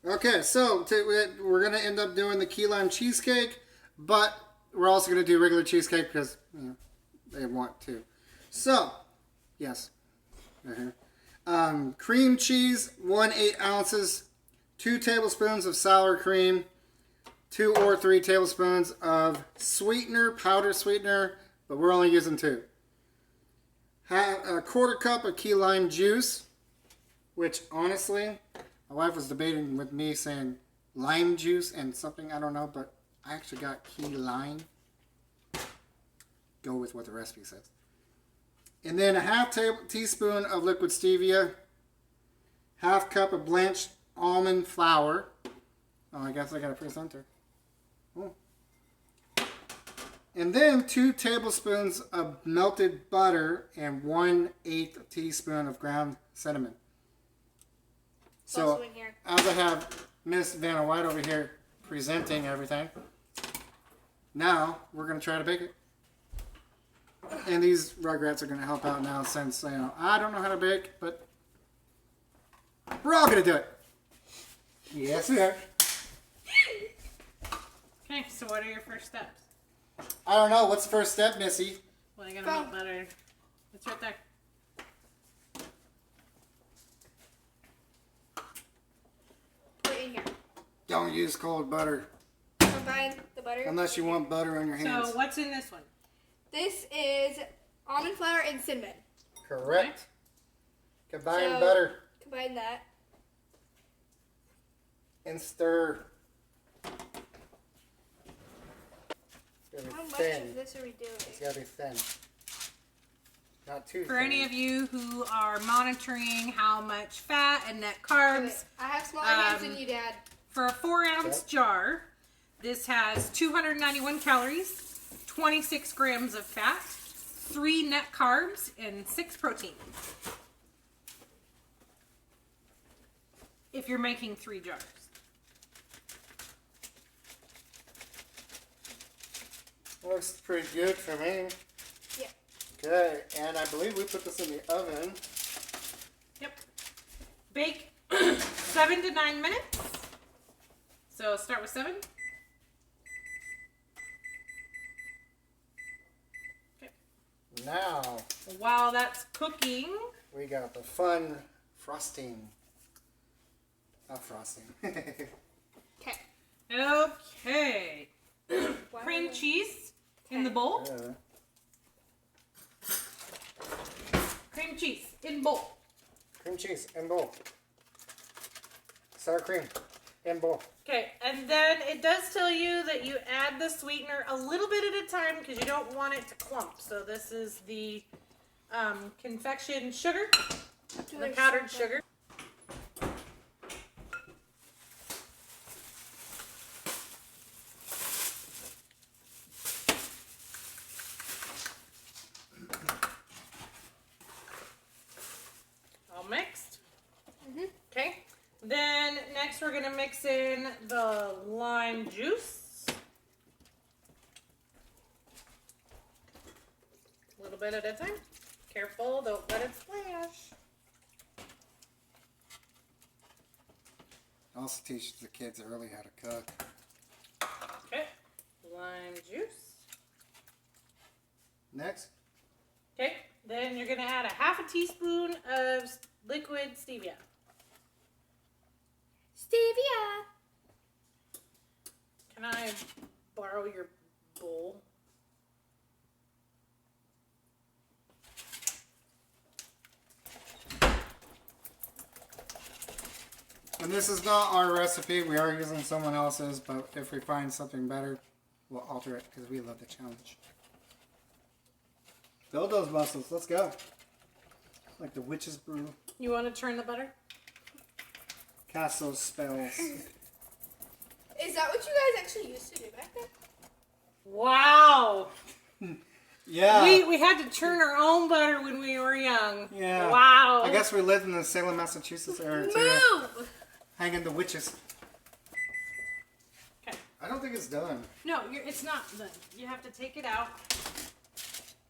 Okay, so we're going to end up doing the key lime cheesecake, but we're also going to do regular cheesecake because they want to. So, yes. Cream cheese, 1/8 ounces, 2 tablespoons of sour cream, 2 or 3 tablespoons of sweetener, powdered sweetener, but we're only using 2. Have a 1/4 cup of key lime juice, which honestly, my wife was debating with me saying lime juice and something, I don't know, but I actually got key lime. Go with what the recipe says. And then a 1/2 teaspoon of liquid stevia, 1/2 cup of blanched almond flour. Oh, I guess I got a presenter. Oh. And then 2 tablespoons of melted butter and 1/8 teaspoon of ground cinnamon. So, as I have Miss Vanna White over here presenting everything, now we're going to try to bake it. And these Rugrats are going to help out now since, I don't know how to bake, but we're all going to do it. Yes, we are. Okay, so what are your first steps? I don't know. What's the first step, Missy? Well, I got to melt butter. It's right there. Put it in here. Don't use cold butter. Combine the butter. Unless you want butter on your hands. So what's in this one? This is almond flour and cinnamon. Correct. Combine butter. Combine that. And stir. How much of this are we doing? It's got to be thin. Not too For thin. any of you who are monitoring how much fat and net carbs, I have smaller hands than you, Dad. for a 4-ounce jar, this has 291 calories, 26 grams of fat, 3 net carbs, and 6 protein. If you're making 3 jars. Looks pretty good for me. Yeah. Okay, and I believe we put this in the oven. Yep. Bake 7 to 9 minutes. So start with 7. Okay. Now, While that's cooking, we got the fun frosting. Not frosting. Okay. okay. Cream cheese in the bowl. Cream cheese in bowl. Cream cheese in bowl. Sour cream in bowl. Okay, and then it does tell you that you add the sweetener a little bit at a time because you don't want it to clump. So this is the confection sugar, the powdered sugar. Mixed. Okay. Then next we're gonna mix in the lime juice. A little bit at a time. Careful, don't let it splash. Also teaches the kids early how to cook. Okay. Lime juice. Next. Okay. Then you're gonna add a 1/2 teaspoon of liquid stevia. Stevia. Can I borrow your bowl? And this is not our recipe. We are using someone else's, but if we find something better, we'll alter it because we love the challenge. Build those muscles. Let's go. Like the witch's brew. You want to turn the butter? Cast those spells. Is that what you guys actually used to do back then? Wow. Yeah. We had to churn our own butter when we were young. Yeah. Wow. I guess we lived in the Salem, Massachusetts area too. Move! Hanging the witches. Okay. I don't think it's done. No, it's not done. You have to take it out.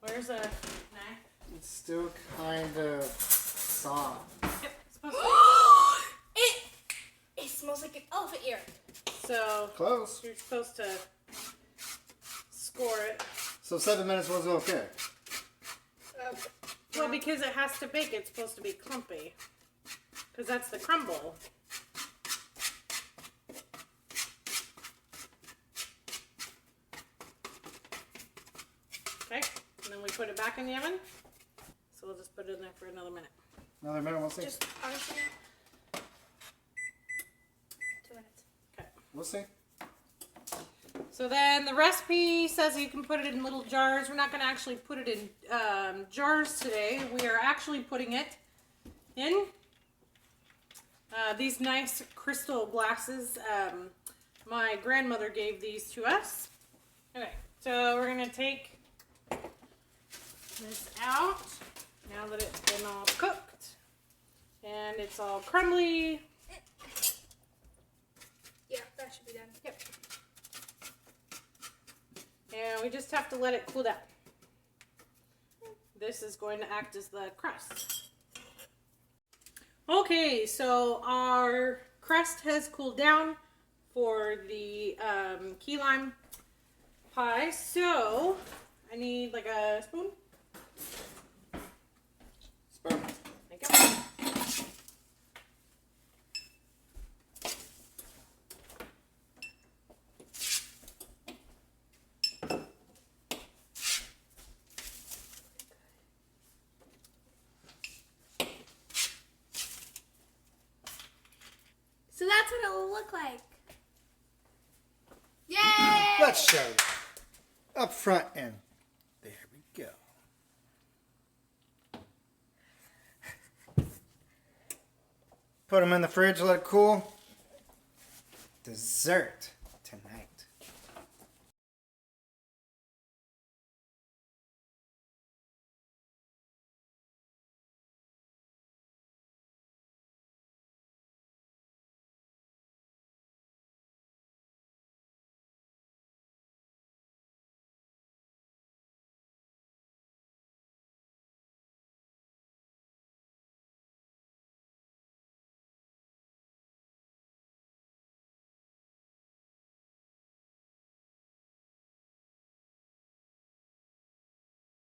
Where's a knife? It's still kind of soft. Yep, it's supposed to. It smells like a close. You're supposed to score it. So 7 minutes was okay. Well, because it has to bake, it's supposed to be clumpy. Because that's the crumble. Okay, and then we put it back in the oven. So we'll just put it in there for another minute. Another minute, we'll see. Just honestly. 2 minutes. Okay. We'll see. So then the recipe says you can put it in little jars. We're not going to actually put it in jars today. We are actually putting it in these nice crystal glasses. My grandmother gave these to us. Okay, so we're going to take this out now that it's been all cooked and it's all crumbly. Yeah, that should be done. Yep. And we just have to let it cool down. This is going to act as the crust. Okay, so our crust has cooled down for the key lime pie. So I need like a spoon. Spoon. There you go. So that's what it will look like. Yay! Let's show you. Up front and there we go. Put them in the fridge, let it cool. Dessert.